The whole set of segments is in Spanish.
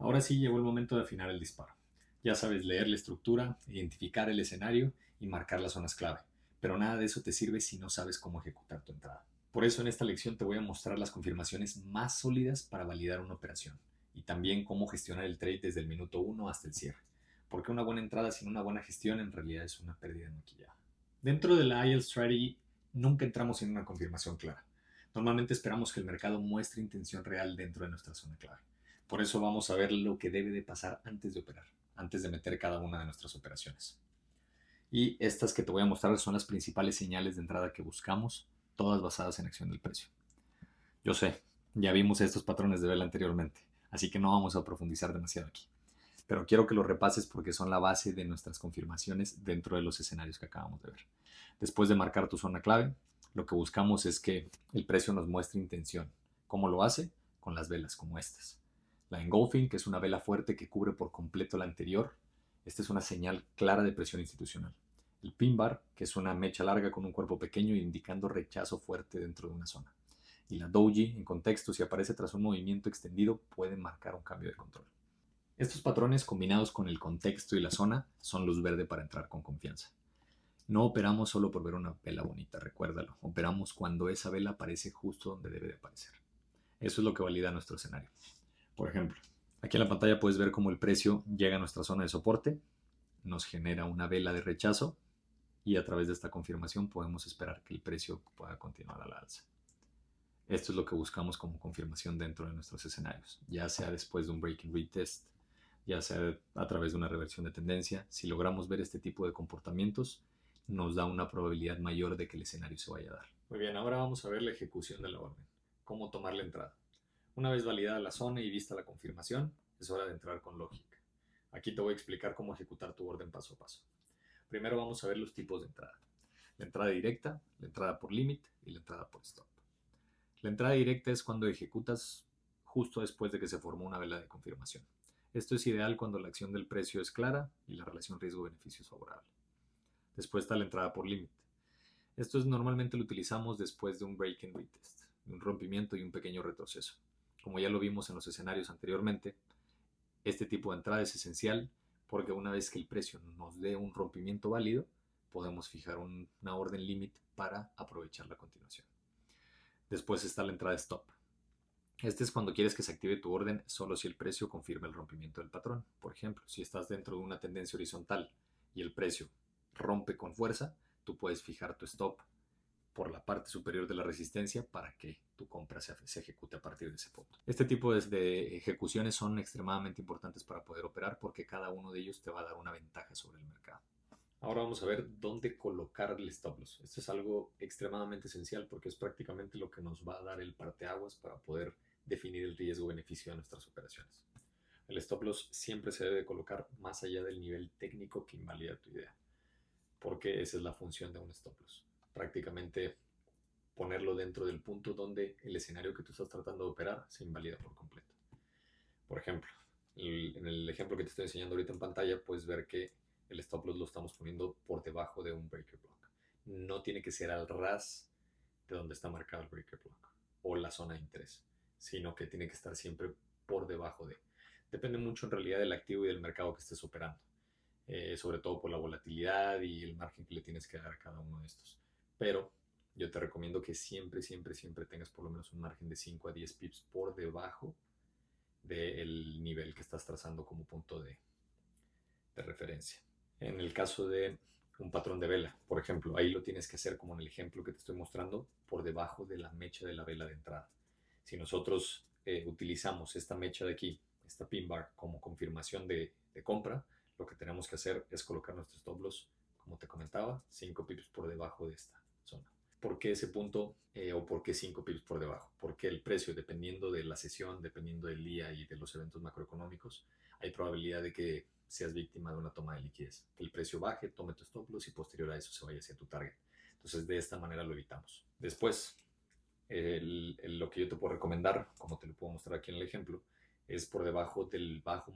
Ahora sí llegó el momento de afinar el disparo. Ya sabes leer la estructura, identificar el escenario y marcar las zonas clave, pero nada de eso te sirve si no sabes cómo ejecutar tu entrada. Por eso en esta lección te voy a mostrar las confirmaciones más sólidas para validar una operación y también cómo gestionar el trade desde el minuto uno hasta el cierre, porque una buena entrada sin una buena gestión en realidad es una pérdida de maquillaje. Dentro de la IEL Strategy nunca entramos en una confirmación clara. Normalmente esperamos que el mercado muestre intención real dentro de nuestra zona clave. Por eso vamos a ver lo que debe de pasar antes de operar, antes de meter cada una de nuestras operaciones. Y estas que te voy a mostrar son las principales señales de entrada que buscamos, todas basadas en acción del precio. Yo sé, ya vimos estos patrones de vela anteriormente, así que no vamos a profundizar demasiado aquí. Pero quiero que lo repases porque son la base de nuestras confirmaciones dentro de los escenarios que acabamos de ver. Después de marcar tu zona clave, lo que buscamos es que el precio nos muestre intención. ¿Cómo lo hace? Con las velas como estas. La engulfing, que es una vela fuerte que cubre por completo la anterior. Esta es una señal clara de presión institucional. El pin bar, que es una mecha larga con un cuerpo pequeño indicando rechazo fuerte dentro de una zona. Y la doji, en contexto, si aparece tras un movimiento extendido, puede marcar un cambio de control. Estos patrones combinados con el contexto y la zona son luz verde para entrar con confianza. No operamos solo por ver una vela bonita, recuérdalo. Operamos cuando esa vela aparece justo donde debe de aparecer. Eso es lo que valida nuestro escenario. Por ejemplo, aquí en la pantalla puedes ver cómo el precio llega a nuestra zona de soporte, nos genera una vela de rechazo y a través de esta confirmación podemos esperar que el precio pueda continuar a la alza. Esto es lo que buscamos como confirmación dentro de nuestros escenarios, ya sea después de un break and retest, ya sea a través de una reversión de tendencia. Si logramos ver este tipo de comportamientos, nos da una probabilidad mayor de que el escenario se vaya a dar. Muy bien, ahora vamos a ver la ejecución de la orden, cómo tomar la entrada. Una vez validada la zona y vista la confirmación, es hora de entrar con lógica. Aquí te voy a explicar cómo ejecutar tu orden paso a paso. Primero vamos a ver los tipos de entrada. La entrada directa, la entrada por limit y la entrada por stop. La entrada directa es cuando ejecutas justo después de que se formó una vela de confirmación. Esto es ideal cuando la acción del precio es clara y la relación riesgo-beneficio es favorable. Después está la entrada por límite. Esto es normalmente lo utilizamos después de un break and retest, de un rompimiento y un pequeño retroceso. Como ya lo vimos en los escenarios anteriormente, este tipo de entrada es esencial porque una vez que el precio nos dé un rompimiento válido, podemos fijar una orden límite para aprovechar la continuación. Después está la entrada stop. Este es cuando quieres que se active tu orden solo si el precio confirma el rompimiento del patrón. Por ejemplo, si estás dentro de una tendencia horizontal y el precio rompe con fuerza, tú puedes fijar tu stop por la parte superior de la resistencia para que tu compra se ejecute a partir de ese punto. Este tipo de ejecuciones son extremadamente importantes para poder operar porque cada uno de ellos te va a dar una ventaja sobre el mercado. Ahora vamos a ver dónde colocar el stop loss. Esto es algo extremadamente esencial porque es prácticamente lo que nos va a dar el parteaguas para poder definir el riesgo-beneficio de nuestras operaciones. El stop loss siempre se debe colocar más allá del nivel técnico que invalida tu idea, porque esa es la función de un stop loss. Prácticamente ponerlo dentro del punto donde el escenario que tú estás tratando de operar se invalida por completo. Por ejemplo, en el ejemplo que te estoy enseñando ahorita en pantalla, puedes ver que el stop loss lo estamos poniendo por debajo de un breaker block. No tiene que ser al ras de donde está marcado el breaker block o la zona de interés, sino que tiene que estar siempre por debajo de. Depende mucho en realidad del activo y del mercado que estés operando, sobre todo por la volatilidad y el margen que le tienes que dar a cada uno de estos. Pero yo te recomiendo que siempre, siempre, siempre tengas por lo menos un margen de 5 a 10 pips por debajo del nivel que estás trazando como punto de referencia. En el caso de un patrón de vela, por ejemplo, ahí lo tienes que hacer como en el ejemplo que te estoy mostrando, por debajo de la mecha de la vela de entrada. Si nosotros utilizamos esta mecha de aquí, esta pin bar, como confirmación de compra, lo que tenemos que hacer es colocar nuestros stop loss, como te comentaba, 5 pips por debajo de esta zona. ¿Por qué ese punto o por qué 5 pips por debajo? Porque el precio, dependiendo de la sesión, dependiendo del día y de los eventos macroeconómicos, hay probabilidad de que seas víctima de una toma de liquidez. Que el precio baje, tome tu stop loss y posterior a eso se vaya hacia tu target. Entonces, de esta manera lo evitamos. Después, lo que yo te puedo recomendar, como te lo puedo mostrar aquí en el ejemplo, es por debajo del bajo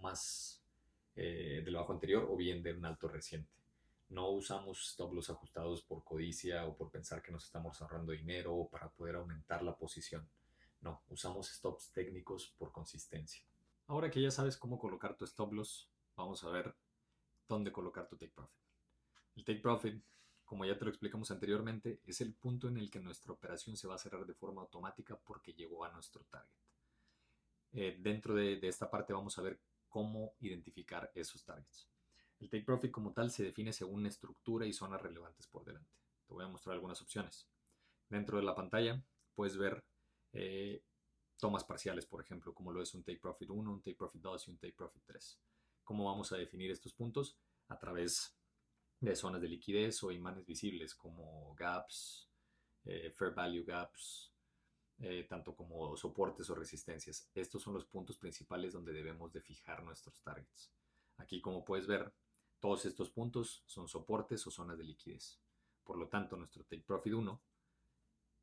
del bajo anterior o bien de un alto reciente. No usamos stop loss ajustados por codicia o por pensar que nos estamos ahorrando dinero o para poder aumentar la posición. No, usamos stops técnicos por consistencia. Ahora que ya sabes cómo colocar tu stop loss, vamos a ver dónde colocar tu take profit. El take profit, como ya te lo explicamos anteriormente, es el punto en el que nuestra operación se va a cerrar de forma automática porque llegó a nuestro target. Dentro de esta parte vamos a ver cómo identificar esos targets. El take profit como tal se define según estructura y zonas relevantes por delante. Te voy a mostrar algunas opciones. Dentro de la pantalla puedes ver tomas parciales, por ejemplo, como lo es un take profit 1, un take profit 2 y un take profit 3. ¿Cómo vamos a definir estos puntos? A través de zonas de liquidez o imanes visibles como gaps, fair value gaps, tanto como soportes o resistencias. Estos son los puntos principales donde debemos de fijar nuestros targets. Aquí, como puedes ver, todos estos puntos son soportes o zonas de liquidez. Por lo tanto, nuestro take profit 1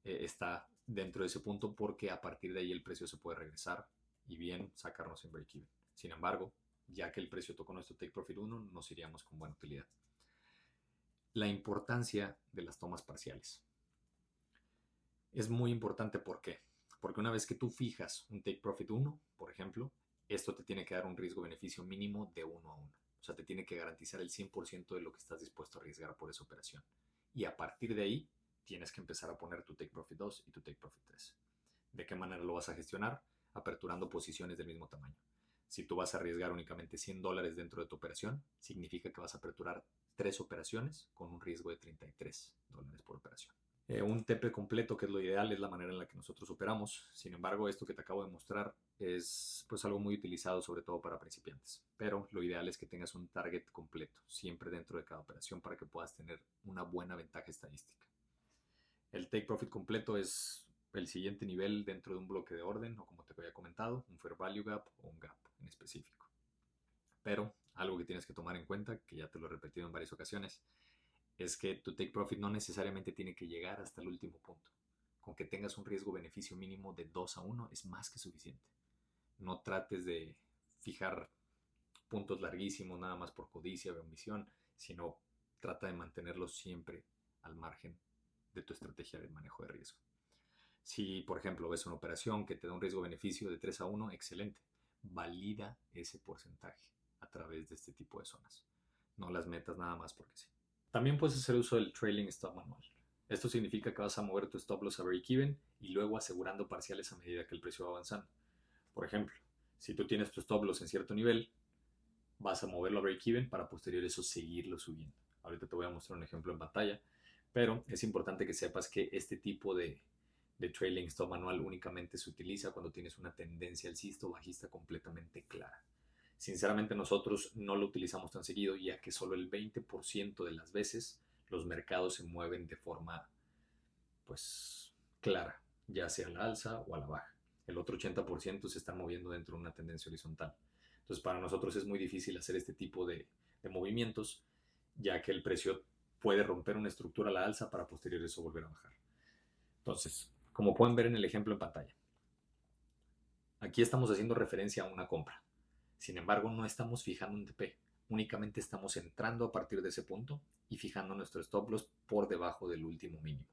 está dentro de ese punto porque a partir de ahí el precio se puede regresar y bien sacarnos en break-even. Sin embargo, ya que el precio tocó nuestro take profit 1, nos iríamos con buena utilidad. La importancia de las tomas parciales. Es muy importante, ¿por qué? Porque una vez que tú fijas un take profit 1, por ejemplo, esto te tiene que dar un riesgo-beneficio mínimo de 1 a 1. O sea, te tiene que garantizar el 100% de lo que estás dispuesto a arriesgar por esa operación. Y a partir de ahí, tienes que empezar a poner tu take profit 2 y tu take profit 3. ¿De qué manera lo vas a gestionar? Aperturando posiciones del mismo tamaño. Si tú vas a arriesgar únicamente $100 dentro de tu operación, significa que vas a aperturar 3 operaciones con un riesgo de $33 por operación. Un TP completo, que es lo ideal, es la manera en la que nosotros operamos. Sin embargo, esto que te acabo de mostrar es pues algo muy utilizado sobre todo para principiantes. Pero lo ideal es que tengas un target completo, siempre dentro de cada operación para que puedas tener una buena ventaja estadística. El take profit completo es el siguiente nivel dentro de un bloque de orden o como te había comentado, un fair value gap o un gap en específico. Pero algo que tienes que tomar en cuenta, que ya te lo he repetido en varias ocasiones, es que tu take profit no necesariamente tiene que llegar hasta el último punto. Con que tengas un riesgo-beneficio mínimo de 2 a 1 es más que suficiente. No trates de fijar puntos larguísimos nada más por codicia o omisión, sino trata de mantenerlos siempre al margen de tu estrategia de manejo de riesgo. Si, por ejemplo, ves una operación que te da un riesgo-beneficio de 3 a 1, excelente. Valida ese porcentaje a través de este tipo de zonas. No las metas nada más porque sí. También puedes hacer uso del trailing stop manual. Esto significa que vas a mover tu stop loss a break-even y luego asegurando parciales a medida que el precio va avanzando. Por ejemplo, si tú tienes tu stop loss en cierto nivel, vas a moverlo a break-even para posterior eso seguirlo subiendo. Ahorita te voy a mostrar un ejemplo en pantalla, pero es importante que sepas que este tipo de trailing stop manual únicamente se utiliza cuando tienes una tendencia alcista o bajista completamente clara. Sinceramente nosotros no lo utilizamos tan seguido, ya que solo el 20% de las veces los mercados se mueven de forma pues clara, ya sea a la alza o a la baja. El otro 80% se están moviendo dentro de una tendencia horizontal. Entonces para nosotros es muy difícil hacer este tipo de movimientos, ya que el precio puede romper una estructura a la alza para posterior eso volver a bajar. Entonces, como pueden ver en el ejemplo en pantalla, aquí estamos haciendo referencia a una compra. Sin embargo, no estamos fijando un TP, únicamente estamos entrando a partir de ese punto y fijando nuestro stop loss por debajo del último mínimo.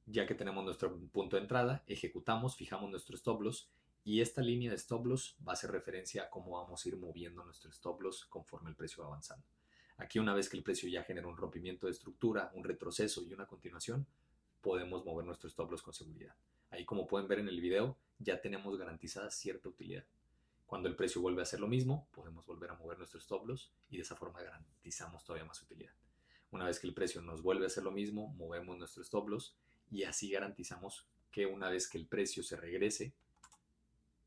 Ya que tenemos nuestro punto de entrada, ejecutamos, fijamos nuestro stop loss y esta línea de stop loss va a hacer referencia a cómo vamos a ir moviendo nuestro stop loss conforme el precio va avanzando. Aquí, una vez que el precio ya genera un rompimiento de estructura, un retroceso y una continuación, podemos mover nuestro stop loss con seguridad. Ahí, como pueden ver en el video, ya tenemos garantizada cierta utilidad. Cuando el precio vuelve a hacer lo mismo, podemos volver a mover nuestro stop loss y de esa forma garantizamos todavía más utilidad. Una vez que el precio nos vuelve a hacer lo mismo, movemos nuestro stop loss y así garantizamos que una vez que el precio se regrese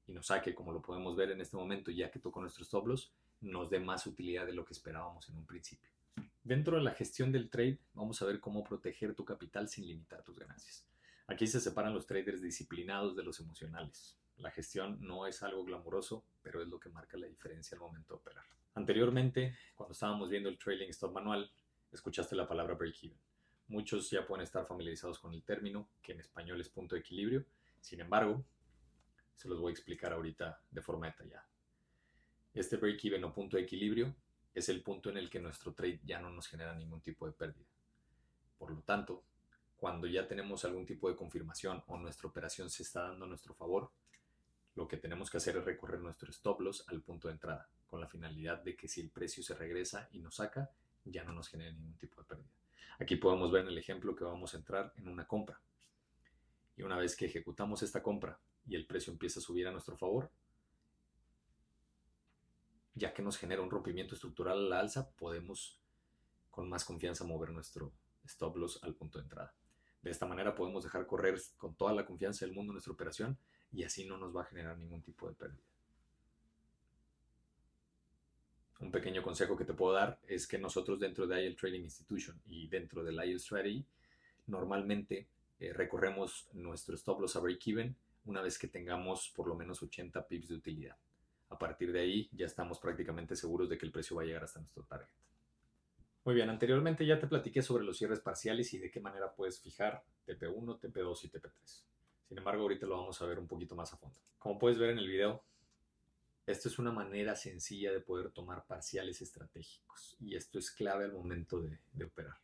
y nos saque, como lo podemos ver en este momento, ya que tocó nuestro stop loss, nos dé más utilidad de lo que esperábamos en un principio. Dentro de la gestión del trade, vamos a ver cómo proteger tu capital sin limitar tus ganancias. Aquí se separan los traders disciplinados de los emocionales. La gestión no es algo glamuroso, pero es lo que marca la diferencia al momento de operar. Anteriormente, cuando estábamos viendo el trailing stop manual, escuchaste la palabra break-even. Muchos ya pueden estar familiarizados con el término, que en español es punto de equilibrio. Sin embargo, se los voy a explicar ahorita de forma detallada. Este break-even o punto de equilibrio es el punto en el que nuestro trade ya no nos genera ningún tipo de pérdida. Por lo tanto, cuando ya tenemos algún tipo de confirmación o nuestra operación se está dando a nuestro favor, Lo que tenemos que hacer es recorrer nuestro stop loss al punto de entrada, con la finalidad de que si el precio se regresa y nos saca, ya no nos genere ningún tipo de pérdida. Aquí podemos ver en el ejemplo que vamos a entrar en una compra. Y una vez que ejecutamos esta compra y el precio empieza a subir a nuestro favor, ya que nos genera un rompimiento estructural a la alza, podemos con más confianza mover nuestro stop loss al punto de entrada. De esta manera podemos dejar correr con toda la confianza del mundo nuestra operación y así no nos va a generar ningún tipo de pérdida. Un pequeño consejo que te puedo dar es que nosotros dentro de IEL Trading Institution y dentro del IEL Strategy normalmente recorremos nuestro stop loss a break-even una vez que tengamos por lo menos 80 pips de utilidad. A partir de ahí ya estamos prácticamente seguros de que el precio va a llegar hasta nuestro target. Muy bien, anteriormente ya te platiqué sobre los cierres parciales y de qué manera puedes fijar TP1, TP2 y TP3. Sin embargo, ahorita lo vamos a ver un poquito más a fondo. Como puedes ver en el video, esto es una manera sencilla de poder tomar parciales estratégicos y esto es clave al momento de operar.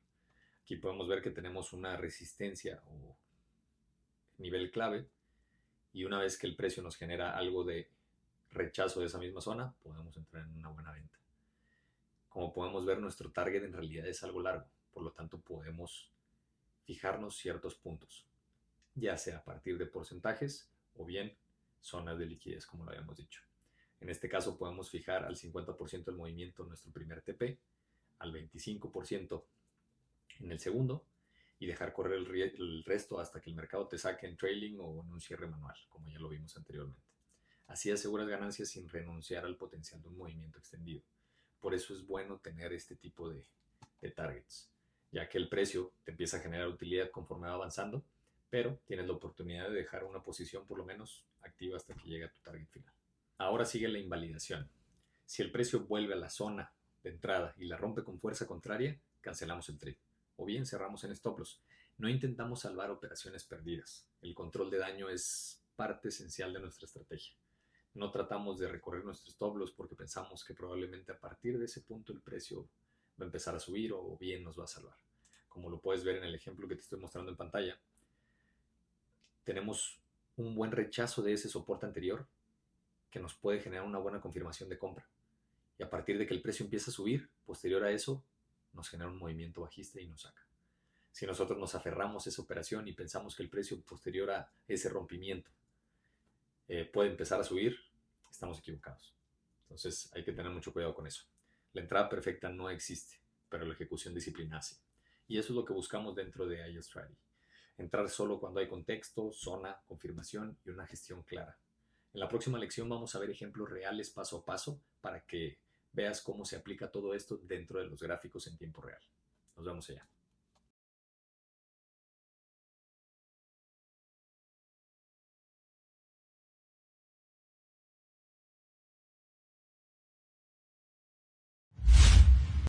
Aquí podemos ver que tenemos una resistencia o nivel clave y una vez que el precio nos genera algo de rechazo de esa misma zona, podemos entrar en una buena venta. Como podemos ver, nuestro target en realidad es algo largo, por lo tanto podemos fijarnos ciertos puntos, ya sea a partir de porcentajes o bien zonas de liquidez, como lo habíamos dicho. En este caso podemos fijar al 50% del movimiento nuestro primer TP, al 25% en el segundo y dejar correr el resto hasta que el mercado te saque en trailing o en un cierre manual, como ya lo vimos anteriormente. Así aseguras ganancias sin renunciar al potencial de un movimiento extendido. Por eso es bueno tener este tipo de targets, ya que el precio te empieza a generar utilidad conforme va avanzando, pero tienes la oportunidad de dejar una posición por lo menos activa hasta que llegue a tu target final. Ahora sigue la invalidación. Si el precio vuelve a la zona de entrada y la rompe con fuerza contraria, cancelamos el trade o bien cerramos en stop loss. No intentamos salvar operaciones perdidas. El control de daño es parte esencial de nuestra estrategia. No tratamos de recorrer nuestros stop loss porque pensamos que probablemente a partir de ese punto el precio va a empezar a subir o bien nos va a salvar. Como lo puedes ver en el ejemplo que te estoy mostrando en pantalla, tenemos un buen rechazo de ese soporte anterior que nos puede generar una buena confirmación de compra. Y a partir de que el precio empieza a subir, posterior a eso, nos genera un movimiento bajista y nos saca. Si nosotros nos aferramos a esa operación y pensamos que el precio posterior a ese rompimiento puede empezar a subir, estamos equivocados. Entonces hay que tener mucho cuidado con eso. La entrada perfecta no existe, pero la ejecución disciplinada sí. Y eso es lo que buscamos dentro de IEL Strategy. Entrar solo cuando hay contexto, zona, confirmación y una gestión clara. En la próxima lección vamos a ver ejemplos reales paso a paso para que veas cómo se aplica todo esto dentro de los gráficos en tiempo real. Nos vemos allá.